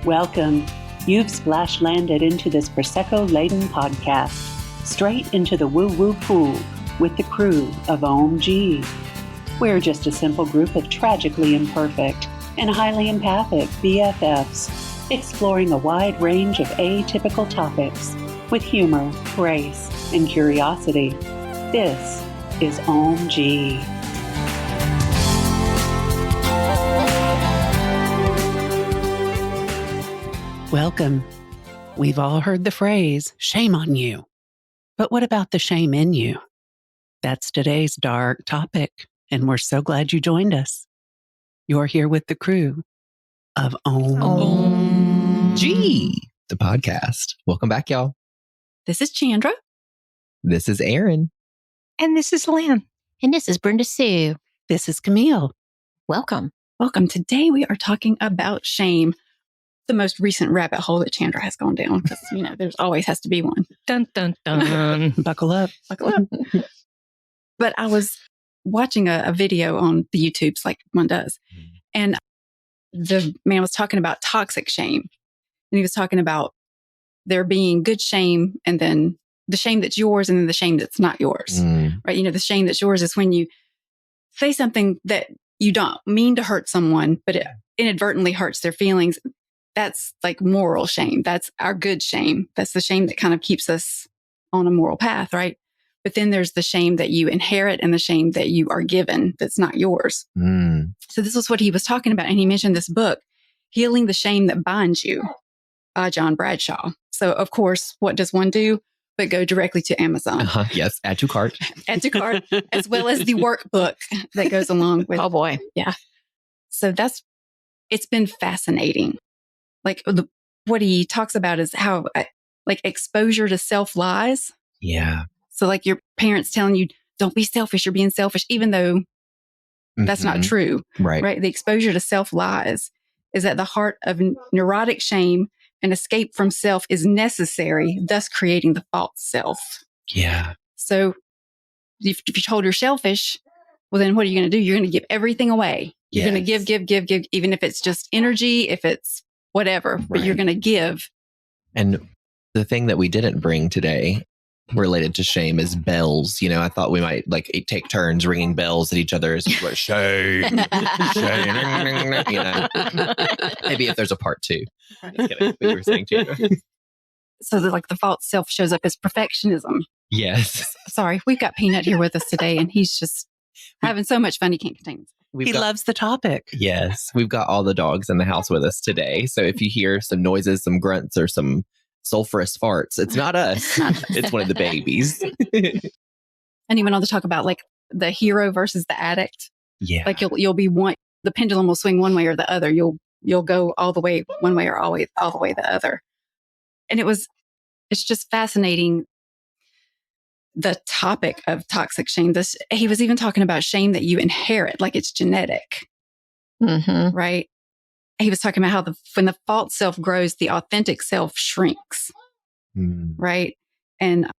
Welcome. You've splash landed into this Prosecco-laden podcast, straight into the woo-woo pool with the crew of Ohm-g. We're just a simple group of tragically imperfect and highly empathic BFFs, exploring a wide range of atypical topics with humor, grace, and curiosity. This is Ohm-g. Welcome. We've all heard the phrase, shame on you. But what about the shame in you? That's today's dark topic, and we're so glad you joined us. You're here with the crew of Ohm-g, the podcast. Welcome back, y'all. This is Chandra. This is Aaron. And this is Lynn. And this is Brenda Sue. This is Camille. Welcome. Welcome. Today we are talking about shame, the most recent rabbit hole that Chandra has gone down, because, there's always has to be one. Dun, dun, dun. Buckle up. Buckle up. But I was watching a video on the YouTubes like one does, and the man was talking about toxic shame. And he was talking about there being good shame and then the shame that's yours and then the shame that's not yours, right? The shame that's yours is when you say something that you don't mean to hurt someone, but it inadvertently hurts their feelings. That's like moral shame. That's our good shame. That's the shame that kind of keeps us on a moral path, right? But then there's the shame that you inherit and the shame that you are given that's not yours. So this was what he was talking about. And he mentioned this book, Healing the Shame That Binds You, by John Bradshaw. So, of course, what does one do but go directly to Amazon? Yes, add to cart. Add to cart, as well as the workbook that goes along with. Oh, boy. Yeah. So it's been fascinating. Like what he talks about is how exposure to self-lies. Yeah. So like your parents telling you, don't be selfish, you're being selfish, even though that's not true. Right. The exposure to self-lies is at the heart of neurotic shame, and escape from self is necessary, thus creating the false self. Yeah. So if you're told you're selfish, well, then what are you going to do? You're going to give everything away. You're going to give, even if it's just energy, if it's whatever, but you're going to give. And the thing that we didn't bring today related to shame is bells. I thought we might take turns ringing bells at each other as what shame, shame. Maybe if there's a part two. Just kidding. What you were saying, Chandra. So the false self shows up as perfectionism. Yes. Sorry, we've got Peanut here with us today, and he's just having so much fun he can't contain himself. He loves the topic. Yes. We've got all the dogs in the house with us today. So if you hear some noises, some grunts, or some sulfurous farts, it's not us. It's one of the babies. And he went on to talk about the hero versus the addict. Yeah. You'll be one, the pendulum will swing one way or the other. You'll go all the way one way or all the way the other. And it's just fascinating, the topic of toxic shame. He was even talking about shame that you inherit, like it's genetic, right? He was talking about how when the false self grows, the authentic self shrinks, right? And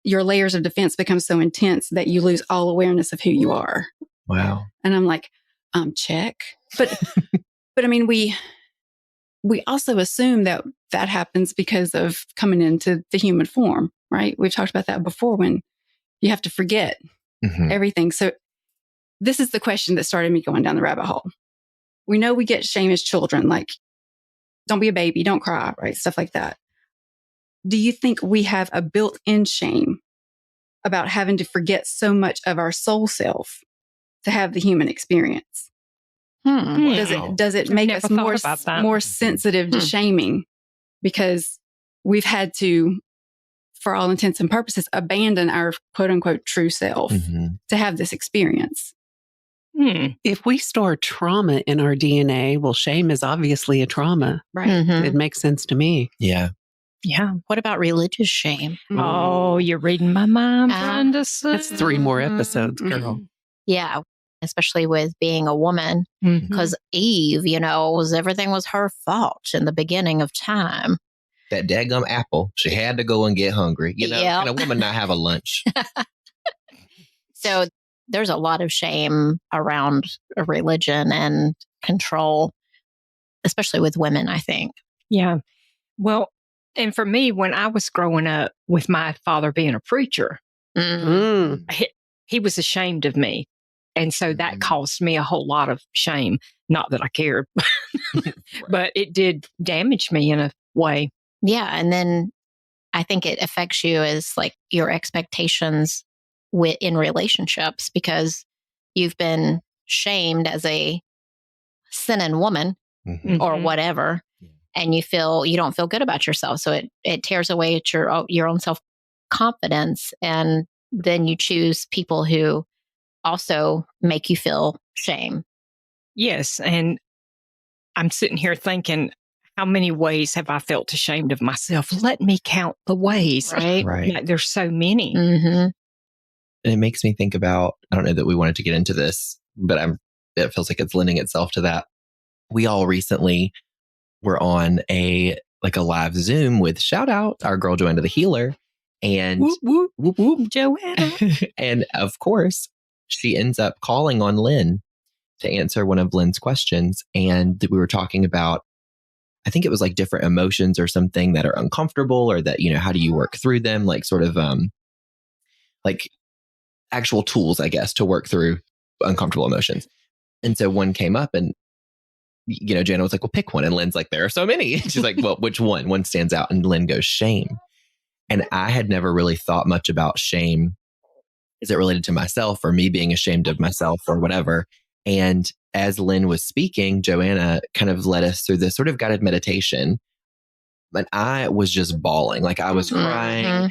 your layers of defense become so intense that you lose all awareness of who you are. Wow. And I'm like, check. But I mean, we also assume that happens because of coming into the human form, right? We've talked about that before, when you have to forget everything. So this is the question that started me going down the rabbit hole. We know we get shame as children, like, don't be a baby, don't cry, right? Stuff like that. Do you think we have a built-in shame about having to forget so much of our soul self to have the human experience? Does it make us more sensitive to shaming because we've had to, for all intents and purposes, abandon our quote unquote true self to have this experience? If we store trauma in our DNA, well, shame is obviously a trauma. Right. It makes sense to me. Yeah. Yeah. What about religious shame? Oh, you're reading my mind, Brenda. That's 3 more episodes, girl. Yeah. Especially with being a woman, because Eve, everything was her fault in the beginning of time. That daggum apple, she had to go and get hungry. Can a woman not have a lunch? So there's a lot of shame around religion and control, especially with women, I think. Yeah. Well, and for me, when I was growing up with my father being a preacher, he was ashamed of me. And so that caused me a whole lot of shame. Not that I cared, but it did damage me in a way. Yeah. And then I think it affects you as like your expectations in relationships, because you've been shamed as a sinning woman or whatever. And you don't feel good about yourself. So it tears away at your own self-confidence. And then you choose people who also make you feel shame. Yes. And I'm sitting here thinking, how many ways have I felt ashamed of myself? Let me count the ways. Right. Like, there's so many. Mm-hmm. And it makes me think about, I don't know that we wanted to get into this, but it feels like it's lending itself to that. We all recently were on a live Zoom with, shout out, our girl Joanna the Healer. And whoop, whoop, whoop, whoop, Joanna. And of course, she ends up calling on Lynn to answer one of Lynn's questions. And we were talking about, I think it was like different emotions or something that are uncomfortable, or that, how do you work through them? Like sort of like actual tools, I guess, to work through uncomfortable emotions. And so one came up, and Jana was like, well, pick one. And Lynn's like, there are so many. She's like, well, which one? One stands out. And Lynn goes, shame. And I had never really thought much about shame. Is it related to myself or me being ashamed of myself or whatever? And as Lynn was speaking, Joanna kind of led us through this sort of guided meditation. And I was just bawling. Like, I was crying.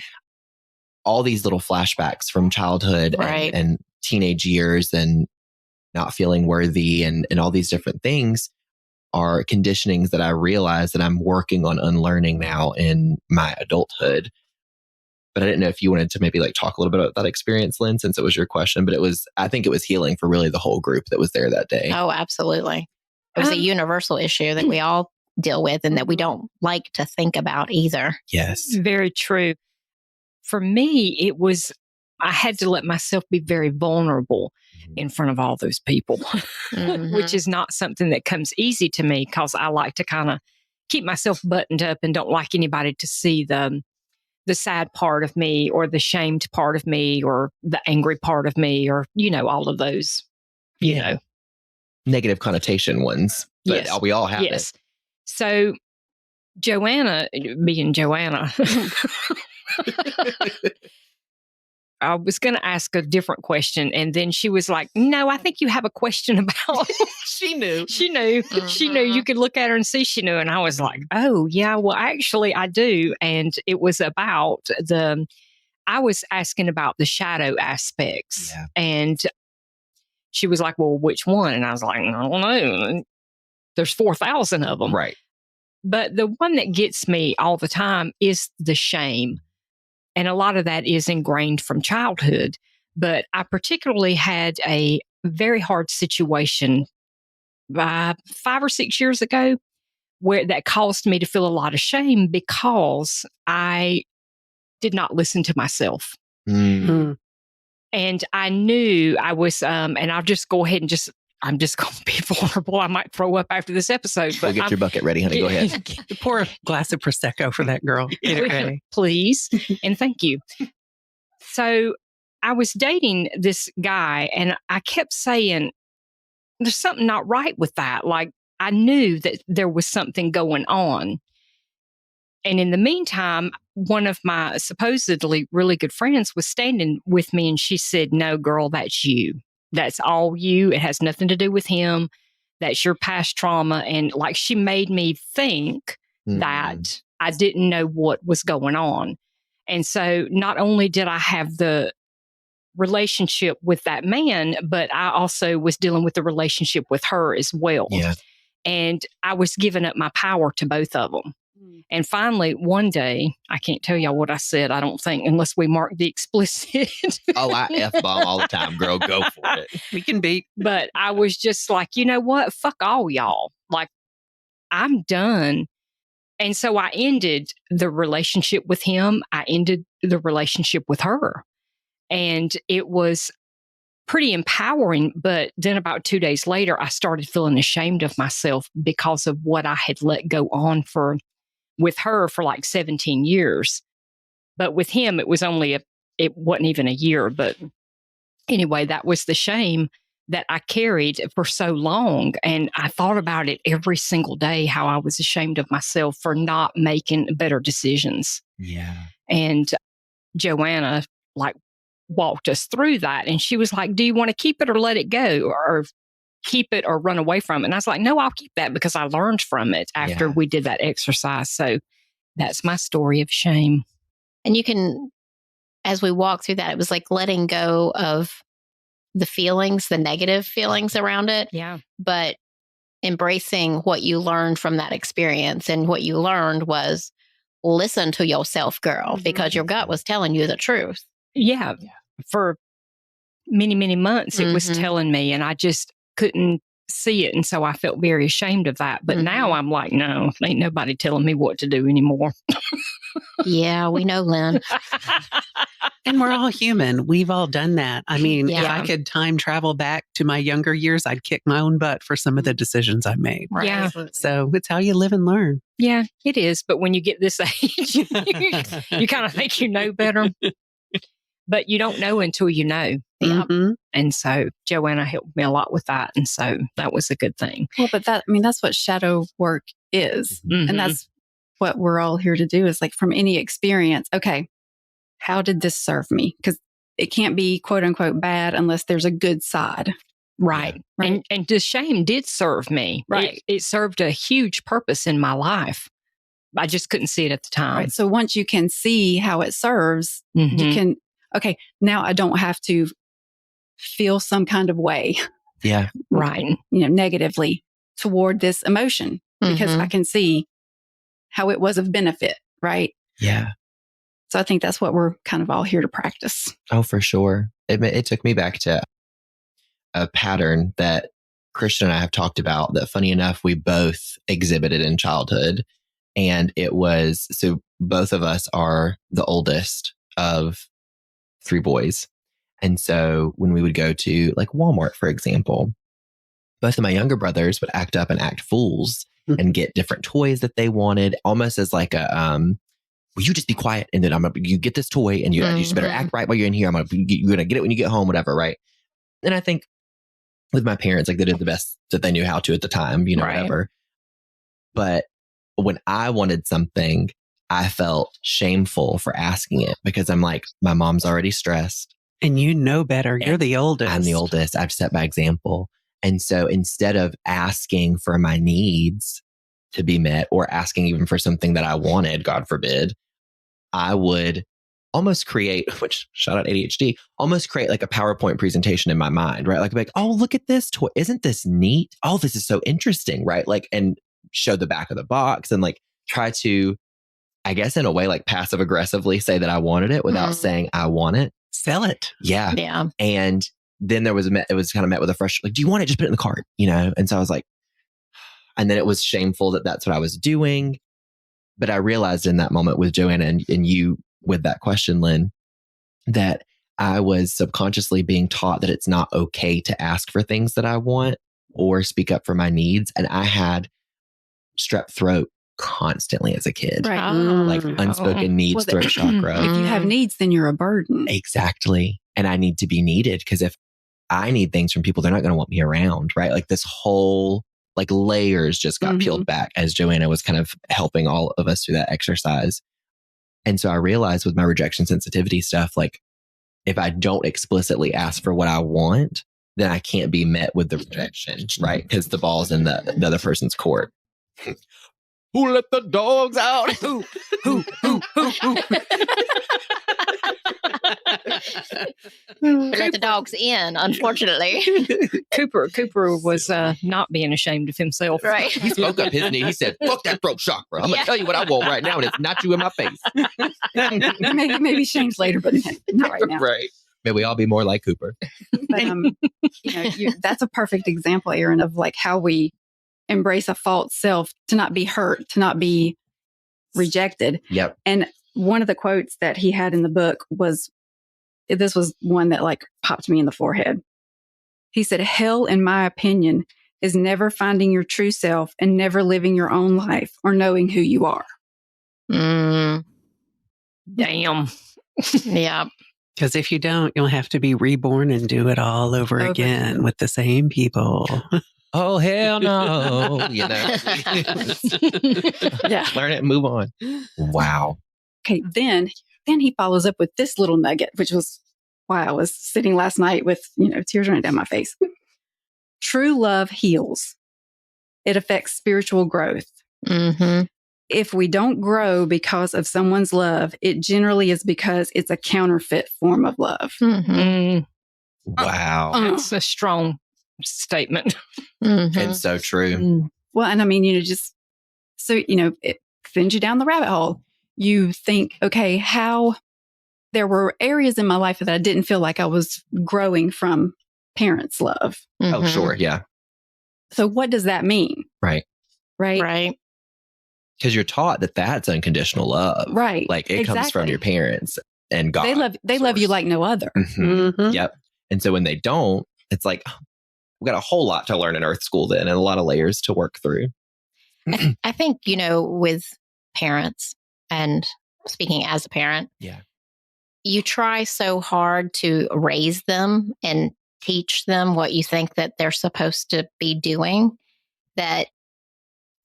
All these little flashbacks from childhood and teenage years, and not feeling worthy, and all these different things are conditionings that I realize that I'm working on unlearning now in my adulthood. But I didn't know if you wanted to maybe talk a little bit about that experience, Lynn, since it was your question. But I think it was healing for really the whole group that was there that day. Oh, absolutely. It was a universal issue that we all deal with, and that we don't like to think about either. Yes. Very true. For me, I had to let myself be very vulnerable in front of all those people, which is not something that comes easy to me, because I like to kind of keep myself buttoned up and don't like anybody to see the sad part of me, or the shamed part of me, or the angry part of me, or, all of those, negative connotation ones. But yes. We all have it. So Joanna, being Joanna, I was going to ask a different question. And then she was like, no, I think you have a question about. She knew. She knew. She knew. You could look at her and see she knew. And I was like, oh, yeah, well, actually, I do. And it was about I was asking about the shadow aspects. Yeah. And she was like, well, which one? And I was like, I don't know. There's 4,000 of them. Right. But the one that gets me all the time is the shame. And a lot of that is ingrained from childhood. But I particularly had a very hard situation 5 or 6 years ago, where that caused me to feel a lot of shame, because I did not listen to myself. Mm. And I knew I was, and I'll just go ahead and I'm just going to be vulnerable. I might throw up after this episode. But Go get your bucket ready, honey. Go ahead. Pour a glass of Prosecco for that girl. Get it ready. Please. And thank you. So I was dating this guy, and I kept saying, there's something not right with that. Like, I knew that there was something going on. And in the meantime, one of my supposedly really good friends was standing with me, and she said, no, girl, that's you. That's all you. It has nothing to do with him. That's your past trauma. And she made me think that I didn't know what was going on. And so not only did I have the relationship with that man, but I also was dealing with the relationship with her as well. Yeah. And I was giving up my power to both of them. And finally, one day, I can't tell y'all what I said, I don't think, unless we mark the explicit. Oh, I F-bomb all the time, girl. Go for it. We can beat. But I was just like, you know what? Fuck all y'all. I'm done. And so I ended the relationship with him. I ended the relationship with her. And it was pretty empowering. But then about 2 days later, I started feeling ashamed of myself because of what I had let go on with her for like 17 years. But with him, it wasn't even a year. But anyway, that was the shame that I carried for so long. And I thought about it every single day, how I was ashamed of myself for not making better decisions. Yeah. And Joanna walked us through that. And she was like, do you want to keep it or let it go, or keep it or run away from it? And I was like, no, I'll keep that, because I learned from it after we did that exercise. So that's my story of shame. And you can, as we walk through that, it was like letting go of the feelings, the negative feelings around it. Yeah. But embracing what you learned from that experience. And what you learned was listen to yourself, girl, because your gut was telling you the truth. Yeah. For many, many months, it was telling me, and I just couldn't see it. And so I felt very ashamed of that. But now I'm like, no, ain't nobody telling me what to do anymore. Yeah, we know, Lynn. And we're all human. We've all done that. I mean, if Yeah. I could time travel back to my younger years, I'd kick my own butt for some of the decisions I made. Right. Yeah. So it's how you live and learn. Yeah, it is. But when you get this age, you kind of think you know better. But you don't know until you know. Mhm. And so Joanna helped me a lot with that. And so that was a good thing. Well, but that's what shadow work is. Mhm. And that's what we're all here to do, is like, from any experience, okay, how did this serve me? Because it can't be quote unquote bad unless there's a good side. Right. Right. And the shame did serve me. Right. It served a huge purpose in my life. I just couldn't see it at the time. Right. So once you can see how it serves, you Mhm. can, okay, now I don't have to feel some kind of way, Yeah. Right. negatively toward this emotion, because Mhm. I can see how it was of benefit. Right. Yeah. So I think that's what we're kind of all here to practice. Oh, for sure. It took me back to a pattern that Christian and I have talked about that, funny enough, we both exhibited in childhood. And it was, so both of us are the oldest of 3 boys. And so when we would go to like Walmart, for example, both of my younger brothers would act up and act fools and get different toys that they wanted, almost as like a, will you just be quiet? And then you get this toy and you just better act right while you're in here. You're going to get it when you get home, whatever. Right. And I think with my parents, like, they did the best that they knew how to at the time, Right. whatever. But when I wanted something, I felt shameful for asking it, because I'm like, my mom's already stressed. And you know better. You're the oldest. I'm the oldest. I've set by example. And so instead of asking for my needs to be met, or asking even for something that I wanted, God forbid, I would almost create, which, shout out ADHD, almost create like a PowerPoint presentation in my mind, right? Like, oh, look at this toy. Isn't this neat? Oh, this is so interesting, right? Like, and show the back of the box and like try to, I guess, in a way, like passive aggressively say that I wanted it without saying I want it. Sell it. Yeah. Yeah. And then it was kind of met with a fresh, like, do you want it? Just put it in the cart, And so I was like, and then it was shameful that that's what I was doing. But I realized in that moment with Joanna and you with that question, Lynn, that I was subconsciously being taught that it's not okay to ask for things that I want or speak up for my needs. And I had strep throat constantly as a kid, Right. like unspoken needs, Well, throat chakra. If you have needs, then you're a burden. Exactly. And I need to be needed, because if I need things from people, they're not going to want me around, right? Like this whole like layers just got peeled back as Joanna was kind of helping all of us through that exercise. And so I realized with my rejection sensitivity stuff, like if I don't explicitly ask for what I want, then I can't be met with the rejection, right? Because the ball's in the other person's court. Who let the dogs out? Who? Let the dogs in, unfortunately. Cooper was not being ashamed of himself. Right. He spoke up his knee. He said, fuck that throat chakra. I'm going to tell you what I want right now, and it's not you in my face. maybe change later, but not right now. Right. May we all be more like Cooper. But, that's a perfect example, Aaron, of like how we embrace a false self, to not be hurt, to not be rejected. Yep. And one of the quotes that he had in the book was, this was one that like popped me in the forehead. He said, hell, in my opinion, is never finding your true self and never living your own life or knowing who you are. Mm, Damn. yeah. Because if you don't, you'll have to be reborn and do it all over again with the same people. Oh, hell no. You know, Yeah. learn it and move on. Wow. Okay, then he follows up with this little nugget, which was why I was sitting last night with, tears running down my face. True love heals. It affects spiritual growth. Mm-hmm. If we don't grow because of someone's love, it generally is because it's a counterfeit form of love. Mm-hmm. Mm, Wow. that's a strong statement. Mm-hmm. And so true. Mm. Well, and I mean, just so, it sends you down the rabbit hole. You think, okay, how there were areas in my life that I didn't feel like I was growing from parents' love. Oh, sure. Yeah. So what does that mean? Right. Right. Right. Because you're taught that that's unconditional love. Right. Like it comes from Exactly. your parents and God. They love you like no other. Mhm. Mhm. Yep. And so when they don't, it's like, we've got a whole lot to learn in Earth School then and a lot of layers to work through. I think, with parents, and speaking as a parent, Yeah. you try so hard to raise them and teach them what you think that they're supposed to be doing that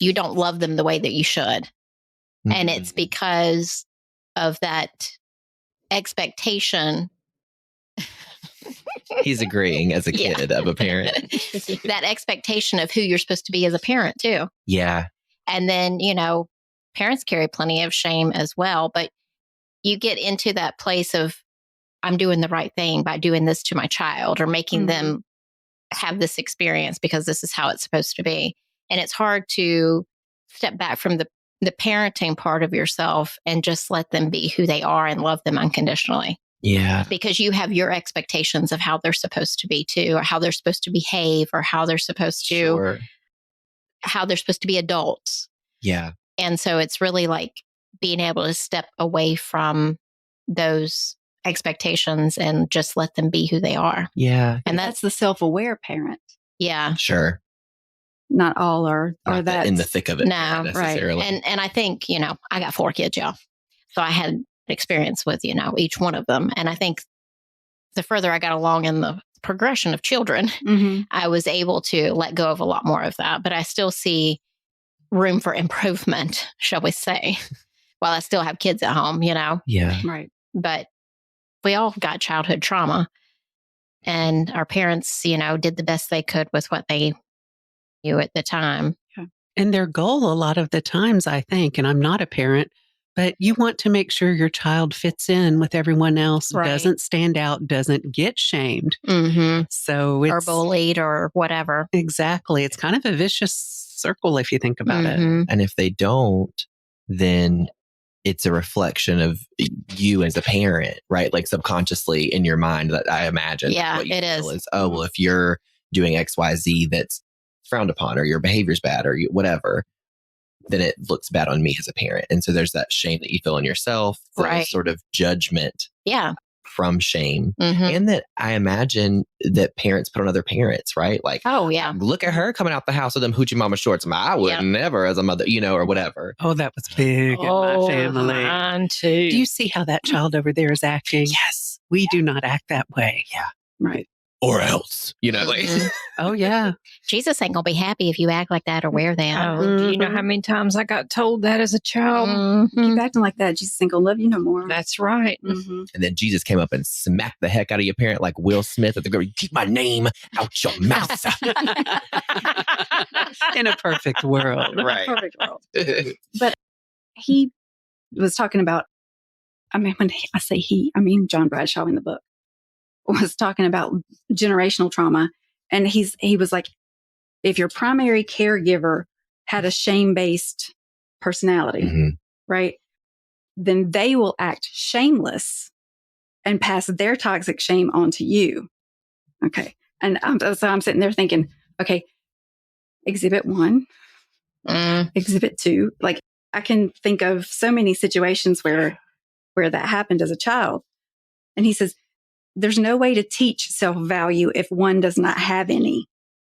you don't love them the way that you should. And it's because of that expectation. He's agreeing as a kid of a parent. That expectation of who you're supposed to be as a parent, too. Yeah. And then, parents carry plenty of shame as well. But you get into that place of, I'm doing the right thing by doing this to my child or making them have this experience because this is how it's supposed to be. And it's hard to step back from the parenting part of yourself and just let them be who they are and love them unconditionally. Yeah. Because you have your expectations of how they're supposed to be too, or how they're supposed to behave, or how they're supposed to Sure. how they're supposed to be adults. Yeah. And so it's really like being able to step away from those expectations and just let them be who they are. Yeah. And That's the self-aware parent. yeah. Sure. Not all are Not that in the thick of it. No, necessarily. And I think, I got 4 kids, y'all. So I had experience with, each one of them. And I think the further I got along in the progression of children, I was able to let go of a lot more of that. But I still see room for improvement, shall we say, while I still have kids at home, Yeah. Right. But we all got childhood trauma. And our parents, did the best they could with what they knew at the time. And their goal a lot of the times, I think, and I'm not a parent, but you want to make sure your child fits in with everyone else, Right. doesn't stand out, doesn't get shamed. Mm-hmm. So it's Or bullied or whatever. exactly. It's kind of a vicious circle if you think about it. Mhm. And if they don't, then it's a reflection of you as a parent, right? Like subconsciously in your mind, that I imagine. Yeah, what you it feel is. Oh, well, if you're doing XYZ that's frowned upon or your behavior's bad or whatever, then it looks bad on me as a parent. And so there's that shame that you feel in yourself, the Right. sort of judgment Yeah. from shame. Mhm. And that I imagine that parents put on other parents, right? Like, Oh, yeah. look at her coming out the house with them hoochie mama shorts. I would Yeah. never as a mother, or whatever. Oh, that was big in my family. Mine too. Do you see how that child over there is acting? Yes. We do not act that way. Right. Or else, like, Mhm. Oh, yeah. Jesus ain't going to be happy if you act like that or wear that. Oh, do you know how many times I got told that as a child? Mhm. Keep acting like that. Jesus ain't gonna love you no more. That's right. Mhm. and then Jesus came up and smacked the heck out of your parent like Will Smith at the girl. Keep my name out your mouth. In a perfect world. Right. Perfect world. He was talking about, when I say he, I mean John Bradshaw in the book, was talking about generational trauma. And he was like, if your primary caregiver had a shame-based personality, Mhm. right, then they will act shameless and pass their toxic shame on to you. Okay. And so I'm sitting there thinking, okay, exhibit 1, Mm. exhibit 2, like I can think of so many situations where that happened as a child. And he says, there's no way to teach self-value if one does not have any.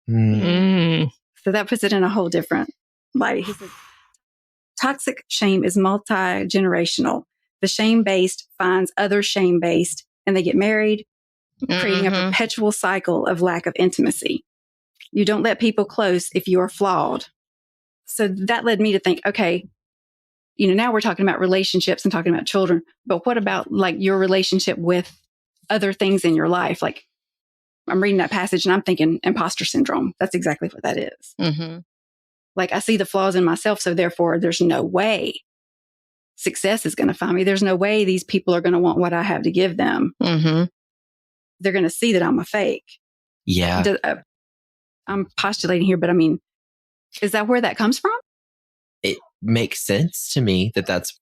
Mm. So that puts it in a whole different light. He says, toxic shame is multi-generational. The shame-based finds other shame-based, and they get married, creating a perpetual cycle of lack of intimacy. You don't let people close if you are flawed. So that led me to think, okay, now we're talking about relationships and talking about children, but what about like your relationship with other things in your life? Like I'm reading that passage and I'm thinking imposter syndrome. That's exactly what that is. Mm-hmm. Like I see the flaws in myself. So therefore there's no way success is going to find me. There's no way these people are going to want what I have to give them. Mm-hmm. They're going to see that I'm a fake. Yeah. I'm postulating here, but I mean, is that where that comes from? It makes sense to me that that's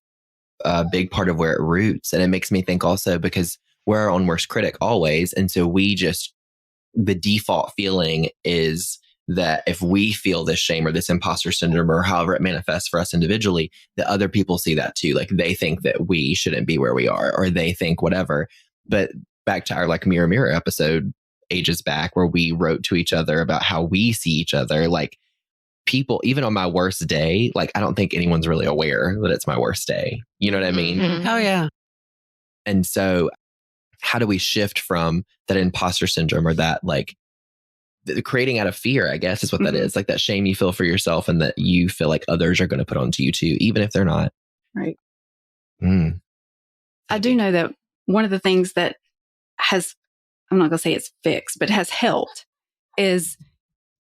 a big part of where it roots. And it makes me think also because we're our own worst critic always. And so the default feeling is that if we feel this shame or this imposter syndrome or however it manifests for us individually, that other people see that too. Like they think that we shouldn't be where we are, or they think whatever. But back to our like mirror episode ages back where we wrote to each other about how we see each other, like people, even on my worst day, like I don't think anyone's really aware that it's my worst day. You know what I mean? Mm-hmm. Oh, yeah. And so how do we shift from that imposter syndrome or that like creating out of fear, I guess is what that is, like that shame you feel for yourself and that you feel like others are going to put onto you too, even if they're not. Right. Mm. I do know that one of the things that I'm not going to say it's fixed, but has helped is,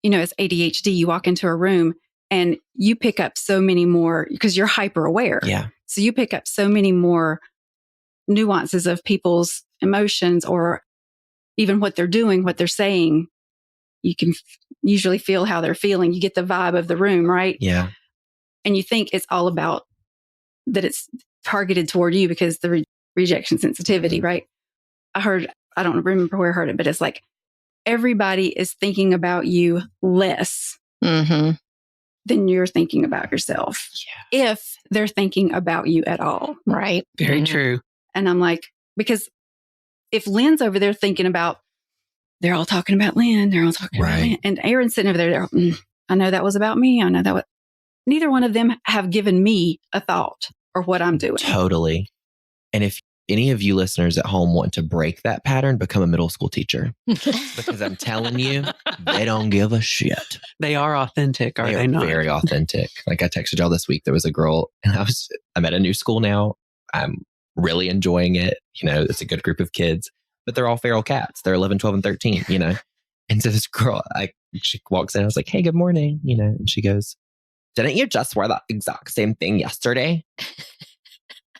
as ADHD, you walk into a room and you pick up so many more because you're hyper aware. Yeah. So you pick up so many more nuances of people's emotions or even what they're doing, what they're saying. You can usually feel how they're feeling. You get the vibe of the room, right? Yeah. And you think it's all about that it's targeted toward you because the rejection sensitivity, right? I don't remember where I heard it, but it's like everybody is thinking about you less than you're thinking about yourself. Yeah. If they're thinking about you at all. Right. Very true. And I'm like, because if Lynn's over there thinking about, they're all talking about Lynn, they're all talking about Lynn. And Aaron's sitting over there, I know that was about me. I know that neither one of them have given me a thought or what I'm doing. Totally. And if any of you listeners at home want to break that pattern, become a middle school teacher. Because I'm telling you, they don't give a shit. They are authentic, are They they are not? very authentic. Like I texted y'all this week, there was a girl and I'm at a new school now. I'm really enjoying it. It's a good group of kids, but they're all feral cats. They're 11, 12, and 13, And so this girl, she walks in, I was like, hey, good morning, and she goes, didn't you just wear that exact same thing yesterday?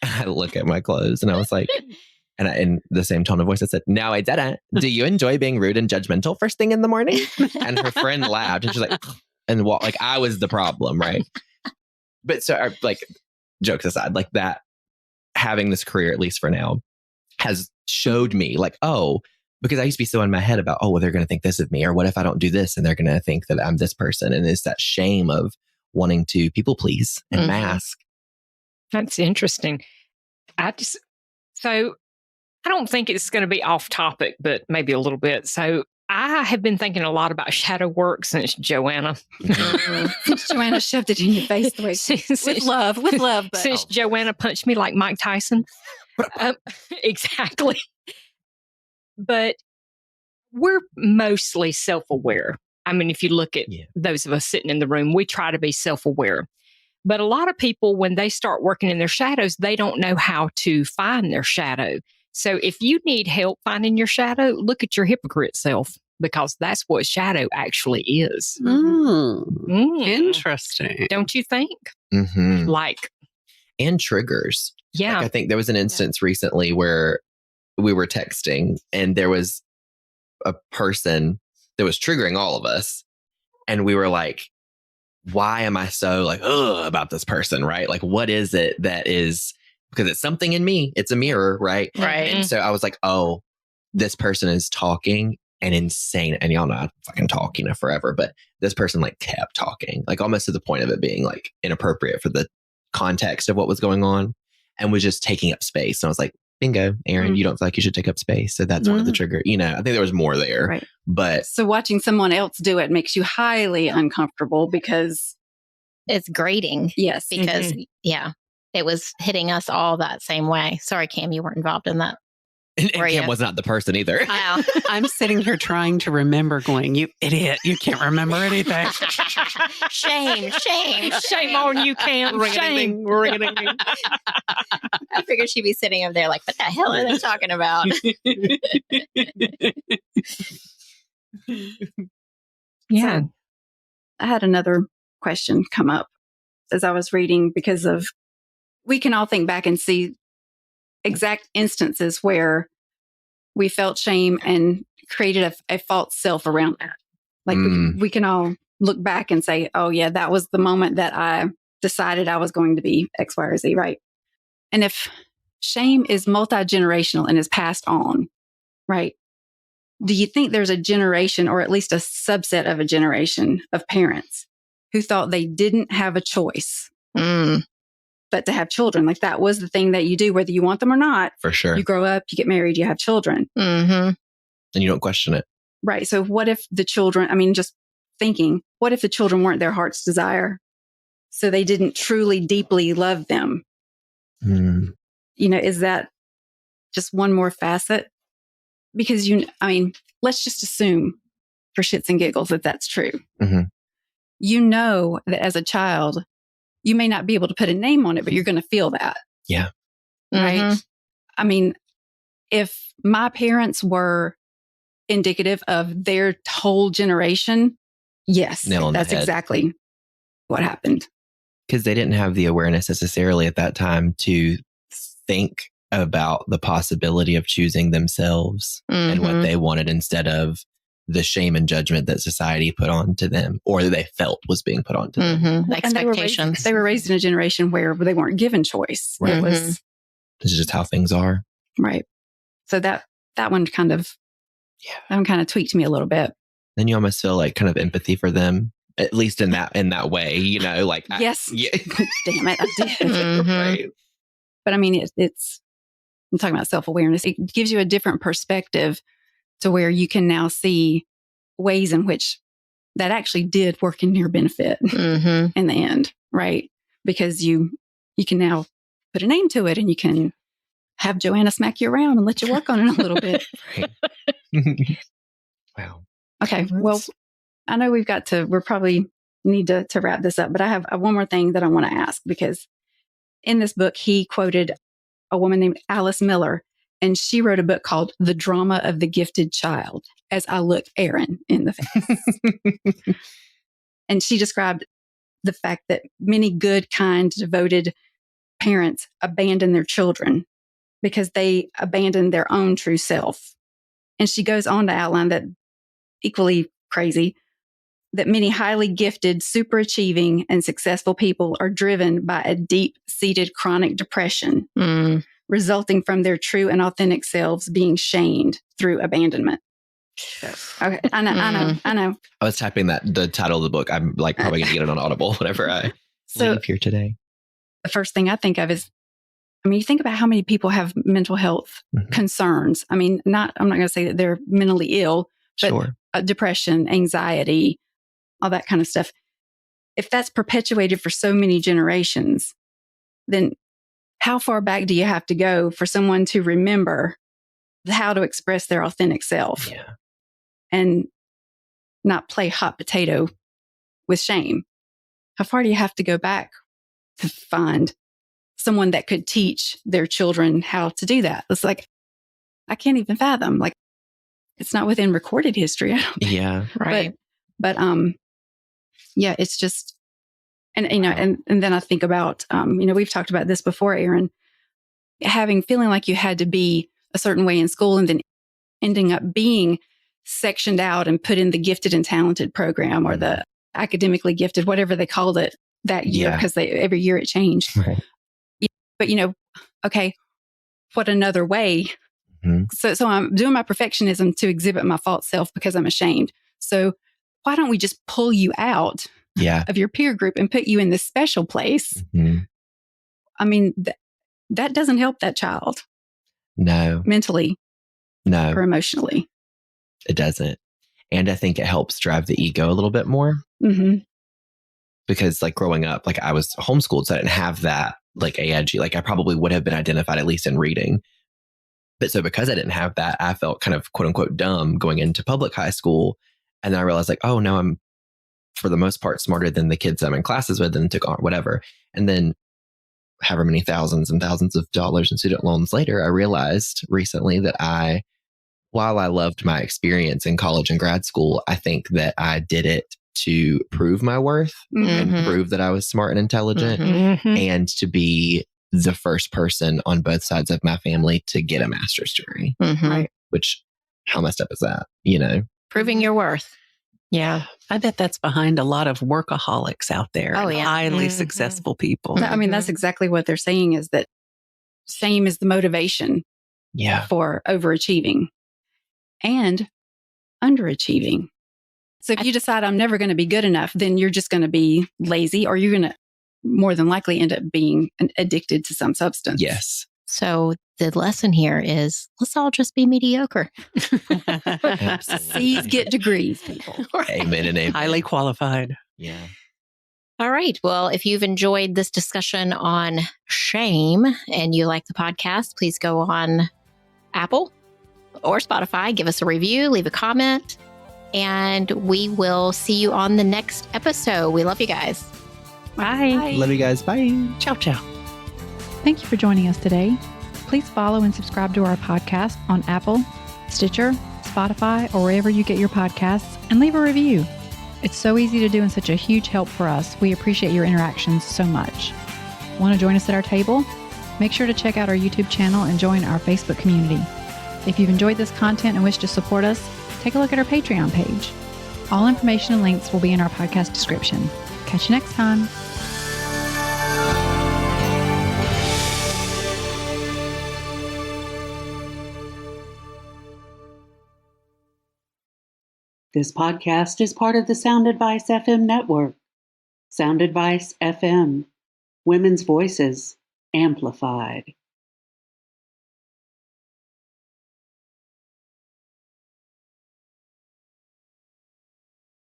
I look at my clothes and I was like, and in the same tone of voice, I said, no, I didn't. Do you enjoy being rude and judgmental first thing in the morning? And her friend laughed and she's like, and like I was the problem, right? But so like jokes aside, like that, having this career, at least for now, has showed me like, oh, because I used to be so in my head about, oh, well, they're going to think this of me. Or what if I don't do this and they're going to think that I'm this person? And it's that shame of wanting to people please and mask. That's interesting. So I don't think it's going to be off topic, but maybe a little bit. So I have been thinking a lot about shadow work since Joanna. Since Joanna shoved it in your face the way with love. But since Joanna punched me like Mike Tyson. Exactly. But we're mostly self-aware. I mean, if you look at those of us sitting in the room, we try to be self-aware. But a lot of people, when they start working in their shadows, they don't know how to find their shadow. So if you need help finding your shadow, look at your hypocrite self, because that's what shadow actually is. Interesting. Don't you think? Mm-hmm. Like, and triggers. Yeah. Like I think there was an instance recently where we were texting and there was a person that was triggering all of us. And we were like, why am I so like, about this person, right? Like, what is it that is, because it's something in me. It's a mirror, right? Right. And so I was like, oh, this person is talking and insane. And y'all know I fucking talk, forever. But this person like kept talking, like almost to the point of it being like inappropriate for the context of what was going on and was just taking up space. And I was like, bingo, Aaron, you don't feel like you should take up space. So that's one of the trigger. You know, I think there was more there. Right. But So watching someone else do it makes you highly uncomfortable because It's grating. yes, Because, it was hitting us all that same way. Sorry, Cam, you weren't involved in that. and Were Kim you? was not the person either. I know. I'm sitting here trying to remember going, you idiot, you can't remember anything. Shame. Shame on you, Cam. Shame. I figured she'd be sitting over there like, what the hell are they talking about? Yeah. So, I had another question come up as I was reading because of we can all think back and see exact instances where we felt shame and created a false self around that. Like we can all look back and say, oh yeah, that was the moment that I decided I was going to be X, Y, or Z, right? And if shame is multi-generational and is passed on, right? Do you think there's a generation or at least a subset of a generation of parents who thought they didn't have a choice but to have children? Like that was the thing that you do, whether you want them or not. For sure. You grow up, you get married, you have children. Mm-hmm. And you don't question it. Right. So what if the children, just thinking, what if the children weren't their heart's desire? So they didn't truly, deeply love them. Is that just one more facet? Because let's just assume for shits and giggles that that's true. Mm-hmm. You know that as a child, you may not be able to put a name on it, but you're going to feel that. Yeah. Right. Mm-hmm. If my parents were indicative of their whole generation, yes, that's exactly what happened. Because they didn't have the awareness necessarily at that time to think about the possibility of choosing themselves and what they wanted instead of the shame and judgment that society put on to them or that they felt was being put on to them. Expectations. They were raised in a generation where they weren't given choice. Right. This is just how things are. Right. So that one kind of tweaked me a little bit. Then you almost feel like kind of empathy for them, at least in that way, like yes. Damn it, I did. Mm-hmm. Right. But it's I'm talking about self-awareness. It gives you a different perspective to where you can now see ways in which that actually did work in your benefit in the end, right? Because you can now put a name to it and you can have Joanna smack you around and let you work on it a little bit. Wow. Okay. Well, I know we're probably need to wrap this up, but I have one more thing that I want to ask, because in this book, he quoted a woman named Alice Miller, and she wrote a book called The Drama of the Gifted Child, as I look Aaron in the face. And she described the fact that many good, kind, devoted parents abandon their children because they abandon their own true self. And she goes on to outline that, equally crazy, that many highly gifted, super achieving, and successful people are driven by a deep-seated chronic depression, resulting from their true and authentic selves being shamed through abandonment. Okay, I know. I was typing the title of the book. I'm probably going to get it on Audible whenever I leave here today. The first thing I think of is, you think about how many people have mental health concerns. I'm not going to say that they're mentally ill, but depression, anxiety, all that kind of stuff. If that's perpetuated for so many generations, then how far back do you have to go for someone to remember how to express their authentic self and not play hot potato with shame? How far do you have to go back to find someone that could teach their children how to do that? It's like, I can't even fathom. It's not within recorded history. I don't think. Yeah. Right. But it's just, and then I think about, we've talked about this before, Aaron, feeling like you had to be a certain way in school and then ending up being sectioned out and put in the gifted and talented program or the academically gifted, whatever they called it that year, because every year it changed. Right. But, okay, what another way? So I'm doing my perfectionism to exhibit my false self because I'm ashamed. So why don't we just pull you out of your peer group and put you in this special place? That doesn't help that child. No, mentally no, or emotionally. it doesn't. And I think it helps drive the ego a little bit more Mm-hmm. because like growing up, like I was homeschooled, so I didn't have that like AIG. Like I probably would have been identified at least in reading. But so because I didn't have that, I felt kind of quote unquote dumb going into public high school. And then I realized like, oh no, I'm for the most part smarter than the kids I'm in classes with and took on whatever. And then however many thousands and thousands of dollars in student loans later, I realized recently that while I loved my experience in college and grad school, I think that I did it to prove my worth and prove that I was smart and intelligent and to be the first person on both sides of my family to get a master's degree. Right. Which, how messed up is that? You know? Proving your worth. Yeah. I bet that's behind a lot of workaholics out there. Oh, and yeah. Highly successful people. I mean, that's exactly what they're saying is that shame is the motivation Yeah. for overachieving and underachieving. So if you decide I'm never going to be good enough, then you're just going to be lazy or you're going to more than likely end up being addicted to some substance. Yes. So the lesson here is let's all just be mediocre. C's get degrees, people. Amen and amen. Highly qualified. Yeah. All right. Well, if you've enjoyed this discussion on shame and you like the podcast, please go on Apple or Spotify, give us a review, leave a comment, and we will see you on the next episode. We love you guys. Bye. Love you guys. Bye. Ciao, ciao. Thank you for joining us today. Please follow and subscribe to our podcast on Apple, Stitcher, Spotify, or wherever you get your podcasts, and leave a review. It's so easy to do and such a huge help for us. We appreciate your interactions so much. Want to join us at our table? Make sure to check out our YouTube channel and join our Facebook community. If you've enjoyed this content and wish to support us, take a look at our Patreon page. All information and links will be in our podcast description. Catch you next time. This podcast is part of the Sound Advice FM network. Sound Advice FM. Women's voices amplified.